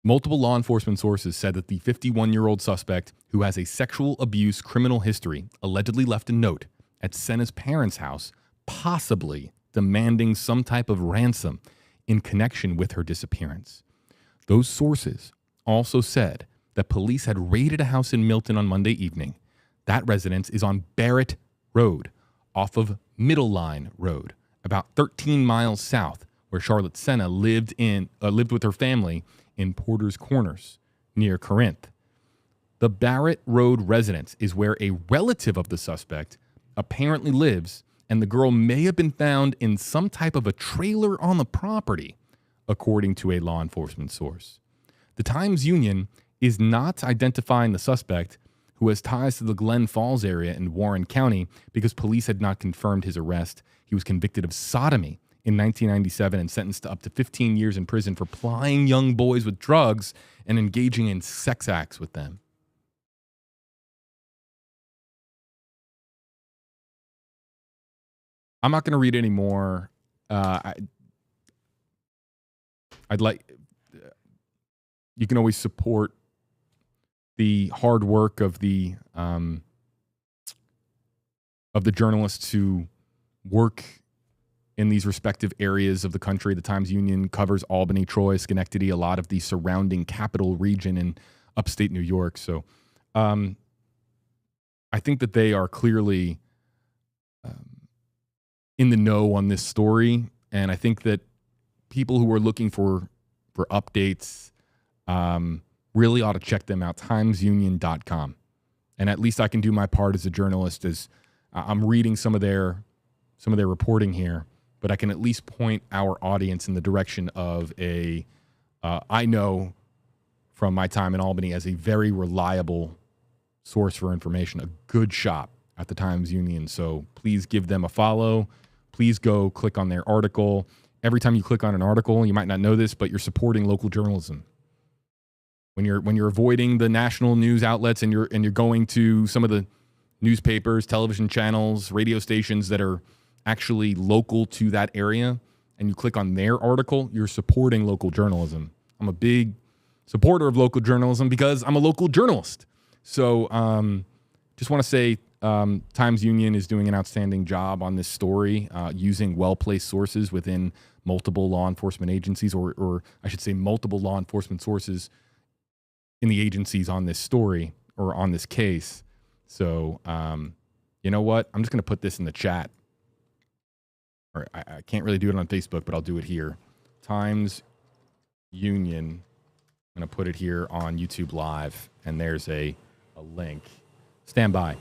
Multiple law enforcement sources said that the 51-year-old suspect, who has a sexual abuse criminal history, allegedly left a note at Sena's parents' house, possibly demanding some type of ransom in connection with her disappearance. Those sources also said that police had raided a house in Milton on Monday evening. That residence is on Barrett Road, off of Middle Line Road, about 13 miles south, where Charlotte Sena lived with her family in Porter's Corners, near Corinth. The Barrett Road residence is where a relative of the suspect apparently lives, and the girl may have been found in some type of a trailer on the property, according to a law enforcement source. The Times Union is not identifying the suspect, who has ties to the Glen Falls area in Warren County, because police had not confirmed his arrest. He was convicted of sodomy in 1997 and sentenced to up to 15 years in prison for plying young boys with drugs and engaging in sex acts with them. I'm not going to read any more. I'd like, you can always support the hard work of the journalists who work in these respective areas of the country. The Times Union covers Albany, Troy, Schenectady, a lot of the surrounding capital region in upstate New York. So I think that they are clearly in the know on this story, and I think that people who are looking for updates really ought to check them out. TimesUnion.com, and at least I can do my part as a journalist. As I'm reading some of their reporting here, but I can at least point our audience in the direction of I know from my time in Albany as a very reliable source for information, a good shop at the Times-Union. So please give them a follow. Please go click on their article. Every time you click on an article, you might not know this, but you're supporting local journalism. When you're avoiding the national news outlets and you're going to some of the newspapers, television channels, radio stations that are actually local to that area, and you click on their article, you're supporting local journalism. I'm a big supporter of local journalism because I'm a local journalist. So just want to say Times-Union is doing an outstanding job on this story, using well-placed sources within multiple law enforcement agencies, or I should say multiple law enforcement sources in the agencies on this story or on this case. So you know what? I'm just going to put this in the chat. Or I can't really do it on Facebook, but I'll do it here. Times-Union. I'm going to put it here on YouTube Live, and there's a link. Stand by.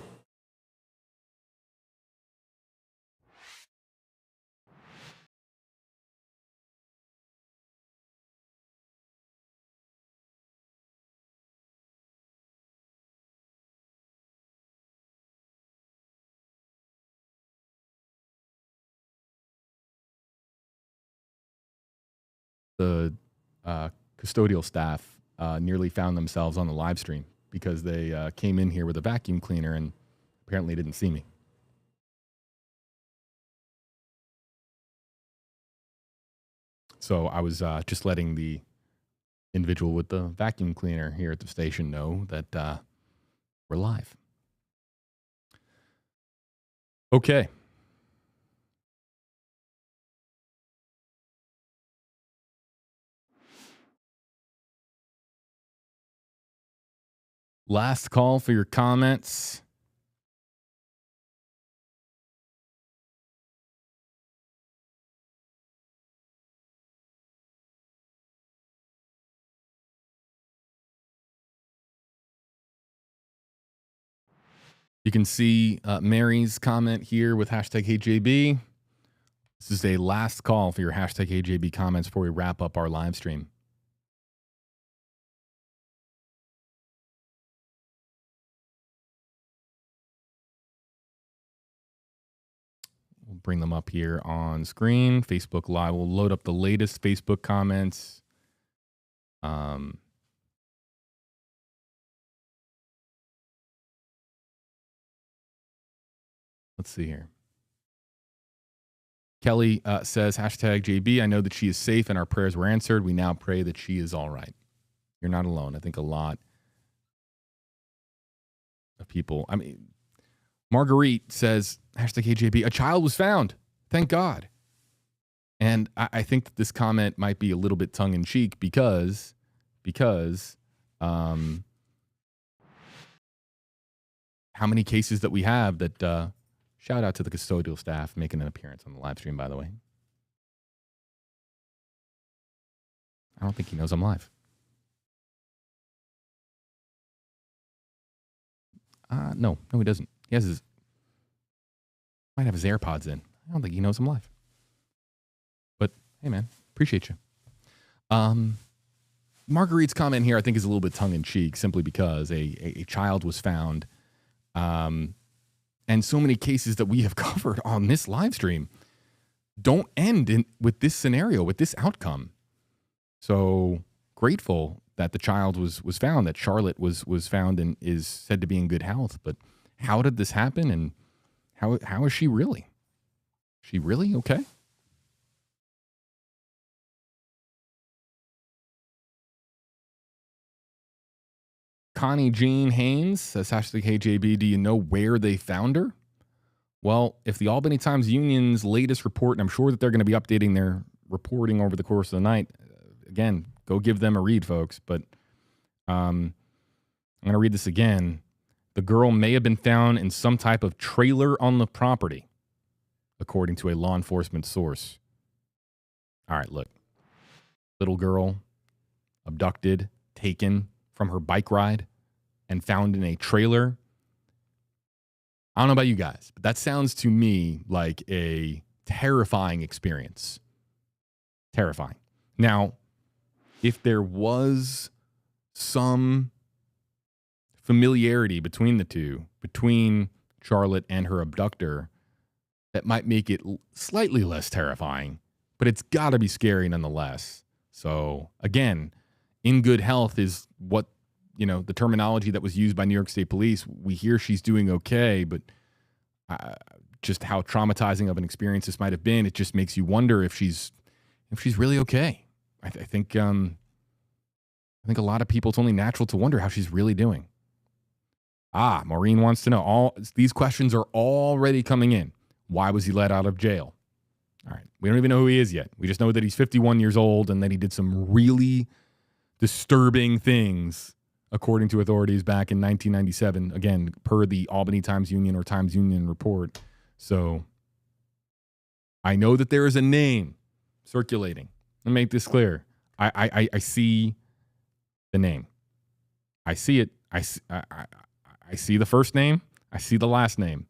The custodial staff nearly found themselves on the live stream because they came in here with a vacuum cleaner and apparently didn't see me. So I was just letting the individual with the vacuum cleaner here at the station know that we're live. Okay. Last call for your comments. You can see Mary's comment here with hashtag HeyJB. This is a last call for your hashtag HeyJB comments before we wrap up our live stream. We'll bring them up here on screen. Facebook Live. We'll load up the latest Facebook comments. Let's see here. Kelly says, hashtag JB, I know that she is safe and our prayers were answered. We now pray that she is all right. You're not alone. I think a lot of people, I mean, Marguerite says, hashtag HJB, a child was found. Thank God. And I think that this comment might be a little bit tongue-in-cheek because how many cases that we have that, shout out to the custodial staff making an appearance on the live stream, by the way. I don't think he knows I'm live. No, he doesn't. He has might have his AirPods in. I don't think he knows I'm live. But hey, man, appreciate you. Marguerite's comment here, I think, is a little bit tongue-in-cheek, simply because a child was found, and so many cases that we have covered on this live stream don't end with this scenario, with this outcome. So grateful that the child was found, that Charlotte was found and is said to be in good health. But how did this happen, and how is she really? Is she really okay? Connie Jean Haynes says, hashtag HeyJB, do you know where they found her? Well, if the Albany Times-Union's latest report, and I'm sure that they're going to be updating their reporting over the course of the night, again, go give them a read, folks. But I'm going to read this again. The girl may have been found in some type of trailer on the property, according to a law enforcement source. All right, look. Little girl abducted, taken from her bike ride, and found in a trailer. I don't know about you guys, but that sounds to me like a terrifying experience. Terrifying. Now, if there was some familiarity between the two, between Charlotte and her abductor, that might make it slightly less terrifying, but it's got to be scary nonetheless. So, again, in good health is what, the terminology that was used by New York State Police. We hear she's doing okay, but just how traumatizing of an experience this might have been, it just makes you wonder if she's really okay. I think a lot of people, it's only natural to wonder how she's really doing. Maureen wants to know. All these questions are already coming in. Why was he let out of jail? All right. We don't even know who he is yet. We just know that he's 51 years old and that he did some really disturbing things, according to authorities back in 1997, again, per the Albany Times-Union or Times-Union report. So I know that there is a name circulating. Let me make this clear. I see the name. I see it. I see the first name. I see the last name.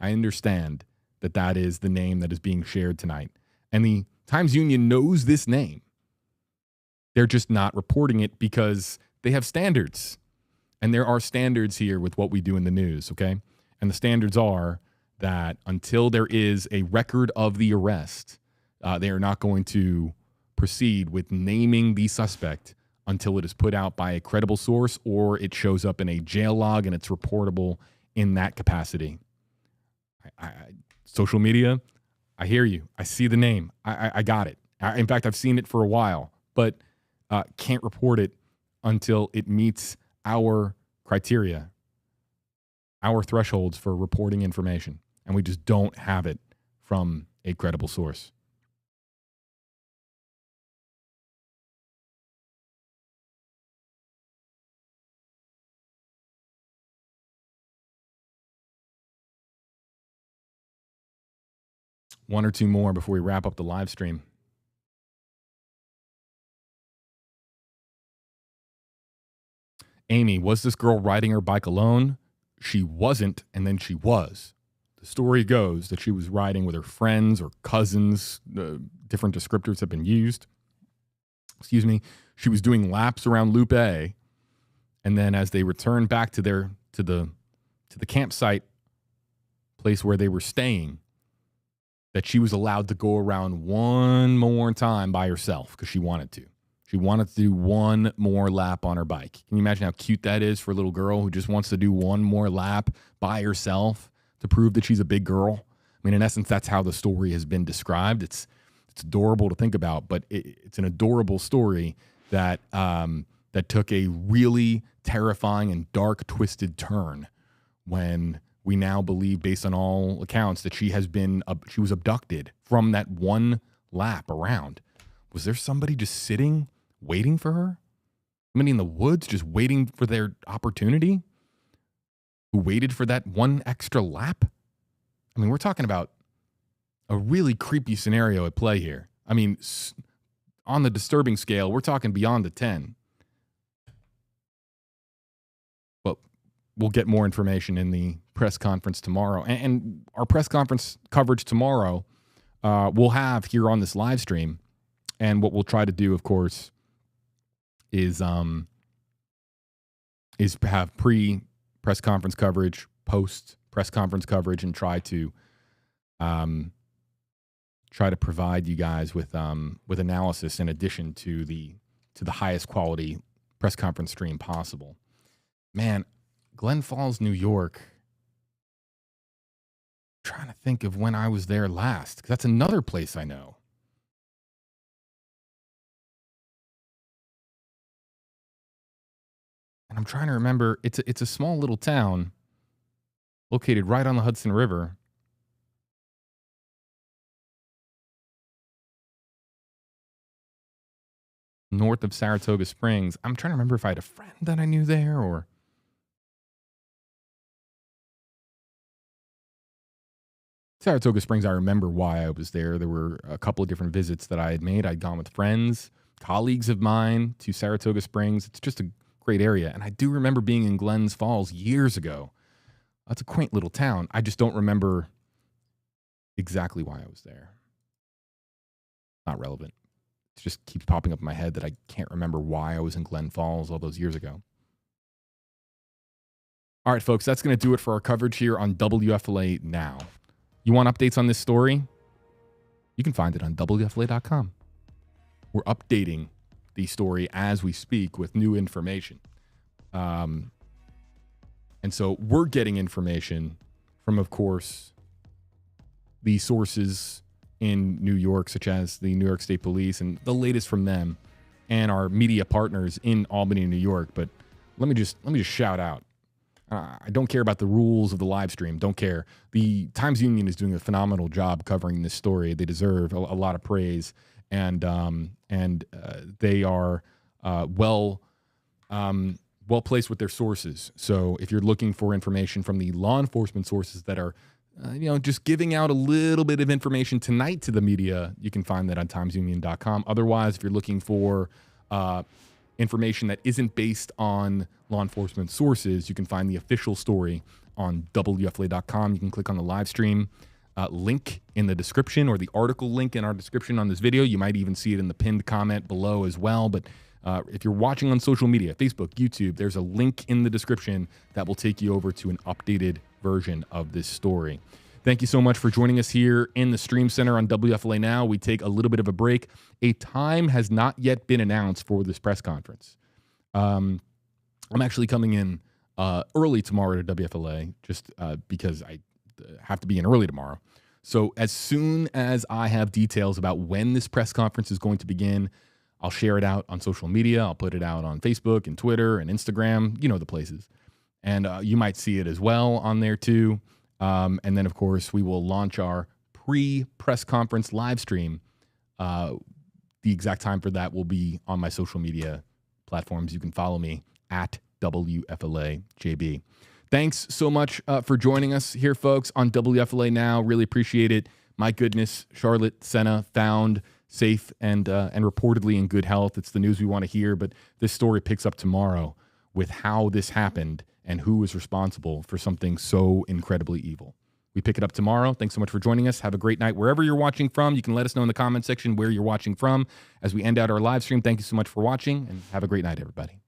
I understand that is the name that is being shared tonight. And the Times-Union knows this name. They're just not reporting it because they have standards. And there are standards here with what we do in the news, okay? And the standards are that until there is a record of the arrest, they are not going to proceed with naming the suspect until it is put out by a credible source or it shows up in a jail log and it's reportable in that capacity. Social media, I hear you. I see the name. I got it. In fact, I've seen it for a while, but can't report it until it meets our criteria, our thresholds for reporting information. And we just don't have it from a credible source. One or two more before we wrap up the live stream. Amy, was this girl riding her bike alone? She wasn't, and then she was. The story goes that she was riding with her friends or cousins. Different descriptors have been used. Excuse me. She was doing laps around Loop A, and then as they returned back to the campsite place where they were staying, that she was allowed to go around one more time by herself because she wanted to. She wanted to do one more lap on her bike. Can you imagine how cute that is for a little girl who just wants to do one more lap by herself to prove that she's a big girl? I mean, in essence, that's how the story has been described. It's adorable to think about, but it's an adorable story that that took a really terrifying and dark, twisted turn when we now believe, based on all accounts, that she was abducted from that one lap around. Was there somebody just sitting, waiting for her? Somebody in the woods just waiting for their opportunity? Who waited for that one extra lap? I mean, we're talking about a really creepy scenario at play here. I mean, on the disturbing scale, we're talking beyond the 10. But we'll get more information in the press conference tomorrow. And our press conference coverage tomorrow we'll have here on this live stream. And what we'll try to do, of course, is have pre-press conference coverage, post-press conference coverage, and try to provide you guys with analysis in addition to the highest quality press conference stream possible. Man, Glen Falls, New York. I'm trying to think of when I was there last, because that's another place I know. And I'm trying to remember. It's a small little town located right on the Hudson River. North of Saratoga Springs. I'm trying to remember if I had a friend that I knew there or Saratoga Springs, I remember why I was there. There were a couple of different visits that I had made. I'd gone with friends, colleagues of mine to Saratoga Springs. It's just a great area. And I do remember being in Glens Falls years ago. That's a quaint little town. I just don't remember exactly why I was there. Not relevant. It just keeps popping up in my head that I can't remember why I was in Glen Falls all those years ago. All right, folks, that's going to do it for our coverage here on WFLA Now. You want updates on this story? You can find it on WFLA.com. We're updating the story as we speak with new information. And so we're getting information from, of course, the sources in New York, such as the New York State Police, and the latest from them and our media partners in Albany, New York. But let me just shout out. I don't care about the rules of the live stream. Don't care. The Times-Union is doing a phenomenal job covering this story. They deserve a lot of praise, and they are well placed with their sources. So if you're looking for information from the law enforcement sources that are just giving out a little bit of information tonight to the media, you can find that on timesunion.com. Otherwise, if you're looking for information that isn't based on law enforcement sources, you can find the official story on WFLA.com. You can click on the live stream link in the description, or the article link in our description on this video. You might even see it in the pinned comment below as well. But if you're watching on social media, Facebook, YouTube, there's a link in the description that will take you over to an updated version of this story. Thank you so much for joining us here in the Stream Center on WFLA Now. We take a little bit of a break. A time has not yet been announced for this press conference. I'm actually coming in early tomorrow to WFLA just because I have to be in early tomorrow. So as soon as I have details about when this press conference is going to begin, I'll share it out on social media. I'll put it out on Facebook and Twitter and Instagram, the places. And you might see it as well on there too. And then, of course, we will launch our pre-press conference live stream. The exact time for that will be on my social media platforms. You can follow me at WFLAJB. Thanks so much for joining us here, folks, on WFLA Now. Really appreciate it. My goodness, Charlotte Sena found safe and reportedly in good health. It's the news we want to hear, but this story picks up tomorrow with how this happened and who is responsible for something so incredibly evil. We pick it up tomorrow. Thanks so much for joining us. Have a great night wherever you're watching from. You can let us know in the comment section where you're watching from as we end out our live stream. Thank you so much for watching, and have a great night, everybody.